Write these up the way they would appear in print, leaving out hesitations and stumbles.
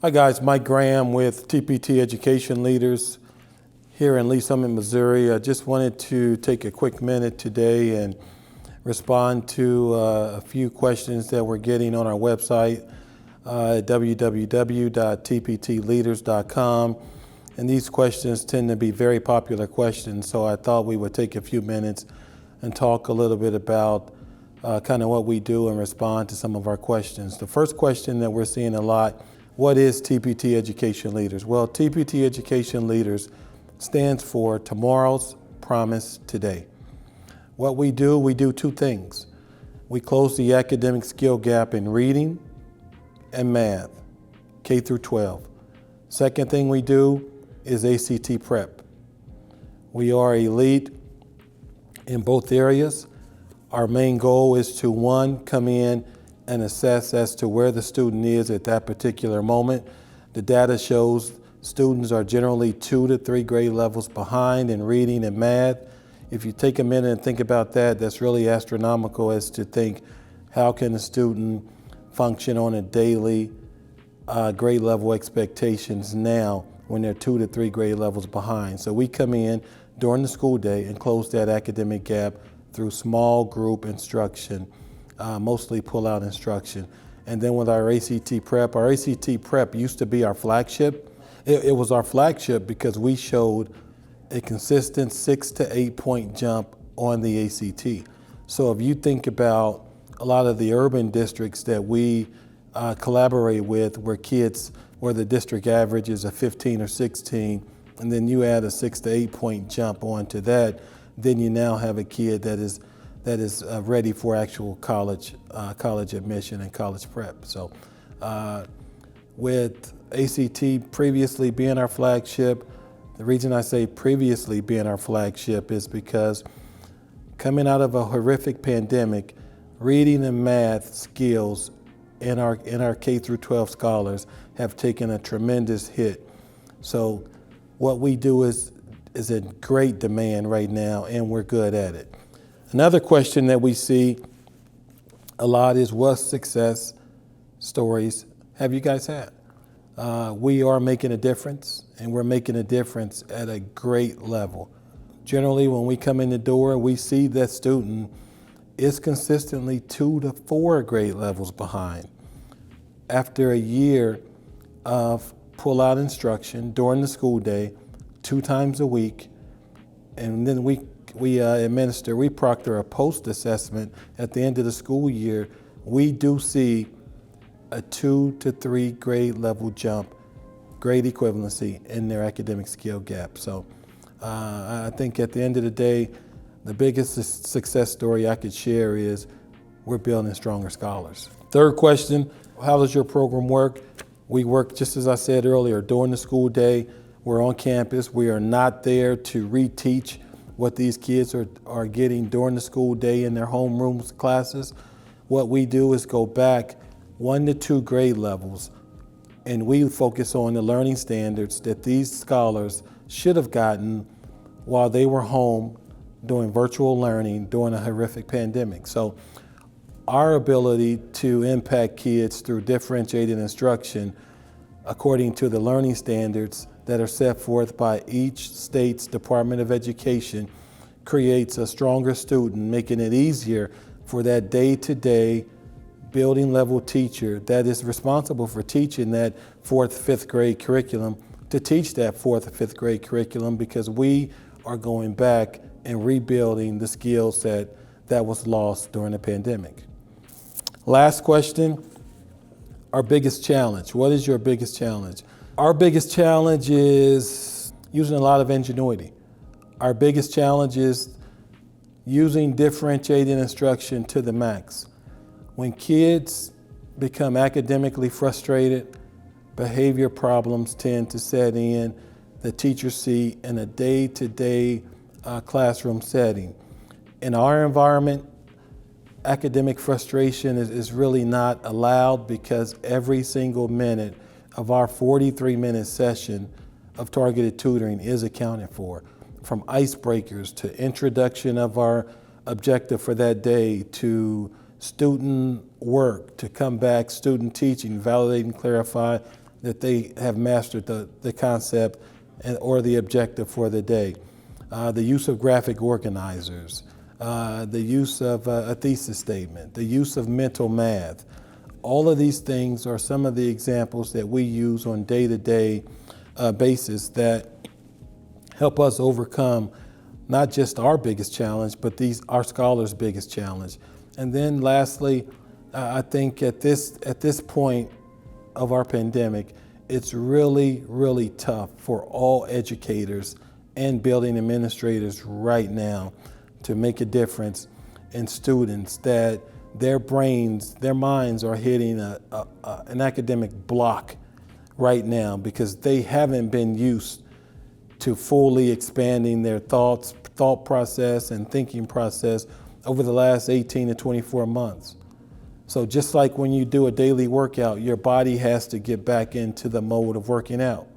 Hi guys, Mike Graham with TPT Education Leaders here in Lee Summit, Missouri. I just wanted to take a quick minute today and respond to a few questions that we're getting on our website at www.tptleaders.com. And these questions tend to be very popular questions, so I thought we would take a few minutes and talk a little bit about kind of what we do and respond to some of our questions. The first question that we're seeing a lot: what is TPT Education Leaders? Well, TPT Education Leaders stands for Tomorrow's Promise Today. What we do two things. We close the academic skill gap in reading and math, K through 12. Second thing we do is ACT prep. We are elite in both areas. Our main goal is to, one, come in and assess as to where the student is at that particular moment. The data shows students are generally 2 to 3 grade levels behind in reading and math. If you take a minute and think about that, that's really astronomical, as to think, how can a student function on a daily grade level expectations now when they're 2 to 3 grade levels behind? So we come in during the school day and close that academic gap through small group instruction, mostly pull-out instruction. And then with our ACT prep used to be our flagship. It was our flagship because we showed a consistent 6 to 8 point jump on the ACT. So if you think about a lot of the urban districts that we collaborate with, where the district average is a 15 or 16, and then you add a 6 to 8 point jump onto that, then you now have a kid that is ready for actual college admission and college prep. So with ACT previously being our flagship, the reason I say previously being our flagship is because coming out of a horrific pandemic, reading and math skills in our K through 12 scholars have taken a tremendous hit. So what we do is in great demand right now, and we're good at it. Another question that we see a lot is, what success stories have you guys had? We are making a difference, and we're making a difference at a great level. Generally, when we come in the door, we see that student is consistently 2 to 4 grade levels behind. After a year of pull-out instruction during the school day, 2 times a week, and then we proctor a post-assessment at the end of the school year, we do see a 2 to 3 grade level jump, grade equivalency in their academic skill gap. So I think at the end of the day, the biggest success story I could share is we're building stronger scholars. Third question: how does your program work? We work, just as I said earlier, during the school day. We're on campus. We are not there to reteach what these kids are getting during the school day in their homeroom classes. What we do is go back 1 to 2 grade levels, and we focus on the learning standards that these scholars should have gotten while they were home doing virtual learning during a horrific pandemic. So our ability to impact kids through differentiated instruction according to the learning standards that are set forth by each state's Department of Education creates a stronger student, making it easier for that day-to-day building level teacher that is responsible for teaching that 4th, 5th grade curriculum to teach that 4th or 5th grade curriculum, because we are going back and rebuilding the skill set that was lost during the pandemic. Last question: our biggest challenge. What is your biggest challenge? Our biggest challenge is using a lot of ingenuity. Our biggest challenge is using differentiated instruction to the max. When kids become academically frustrated, behavior problems tend to set in. The teachers see in a day-to-day classroom setting. In our environment, academic frustration is really not allowed, because every single minute of our 43-minute session of targeted tutoring is accounted for, from icebreakers to introduction of our objective for that day, to student work, to come back, student teaching, validate and clarify that they have mastered the concept or the objective for the day. The use of graphic organizers, the use of a thesis statement, the use of mental math. All of these things are some of the examples that we use on day-to-day basis that help us overcome not just our biggest challenge, but our scholars' biggest challenge. And then lastly, I think at this point of our pandemic, it's really, really tough for all educators and building administrators right now to make a difference in students that their minds are hitting an academic block right now because they haven't been used to fully expanding their thought process and thinking process over the last 18 to 24 months. So just like when you do a daily workout, your body has to get back into the mode of working out,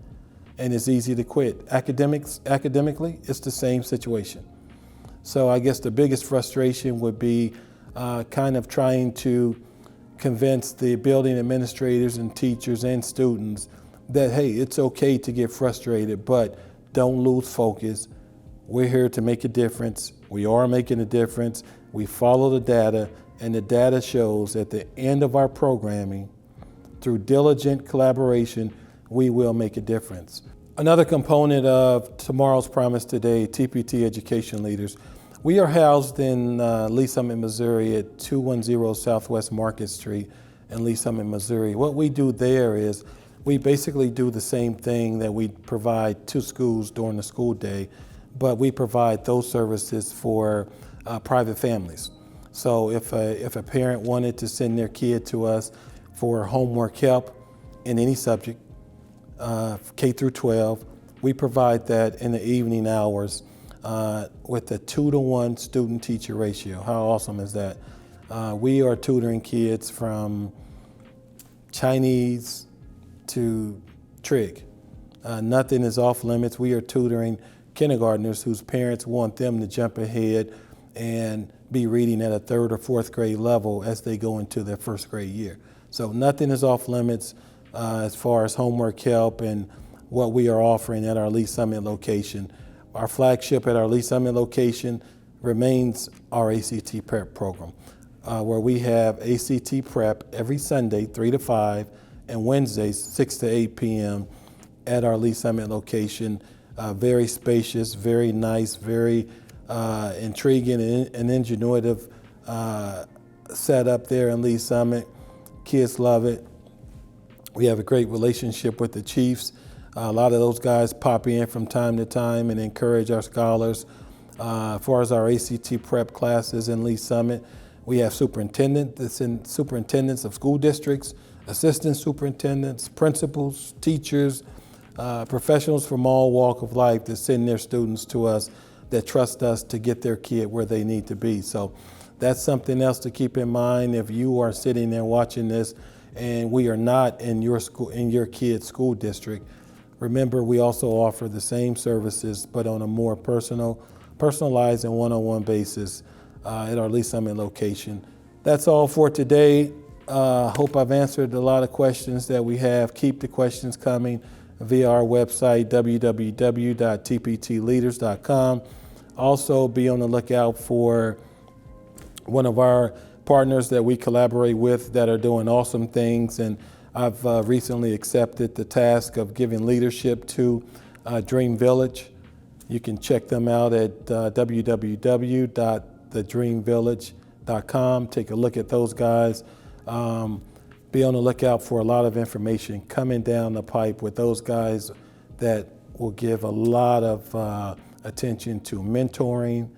and it's easy to quit. Academically, it's the same situation. So I guess the biggest frustration would be kind of trying to convince the building administrators and teachers and students that, hey, it's okay to get frustrated, but don't lose focus. We're here to make a difference. We are making a difference. We follow the data, and the data shows at the end of our programming, through diligent collaboration, we will make a difference. Another component of Tomorrow's Promise Today, TPT Education Leaders, we are housed in Lee Summit, Missouri at 210 Southwest Market Street in Lee Summit, Missouri. What we do there is we basically do the same thing that we provide to schools during the school day, but we provide those services for private families. So if a parent wanted to send their kid to us for homework help in any subject, K through 12, we provide that in the evening hours with a 2-to-1 student-teacher ratio. How awesome is that? We are tutoring kids from Chinese to trig. Nothing is off limits. We are tutoring kindergartners whose parents want them to jump ahead and be reading at a 3rd or 4th grade level as they go into their 1st grade year. So nothing is off limits as far as homework help and what we are offering at our Lee Summit location. Our flagship at our Lee Summit location remains our ACT Prep program, where we have ACT Prep every Sunday, 3 to 5, and Wednesdays, 6 to 8 p.m. at our Lee Summit location. Very spacious, very nice, very intriguing and ingenuitive setup there in Lee Summit. Kids love it. We have a great relationship with the chiefs. A lot of those guys pop in from time to time and encourage our scholars. As far as our ACT Prep classes in Lee Summit, we have superintendents of school districts, assistant superintendents, principals, teachers, professionals from all walks of life that send their students to us that trust us to get their kid where they need to be. So that's something else to keep in mind if you are sitting there watching this and we are not in your school, in your kid's school district. Remember, we also offer the same services, but on a more personalized and one-on-one basis at our Lee Summit location. That's all for today. Hope I've answered a lot of questions that we have. Keep the questions coming via our website, www.tptleaders.com. Also, be on the lookout for one of our partners that we collaborate with that are doing awesome things. And I've recently accepted the task of giving leadership to Dream Village. You can check them out at www.thedreamvillage.com. Take a look at those guys. Be on the lookout for a lot of information coming down the pipe with those guys that will give a lot of attention to mentoring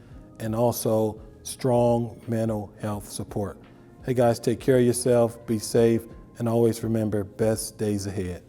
and also strong mental health support. Hey guys, take care of yourself, be safe, and always remember, best days ahead.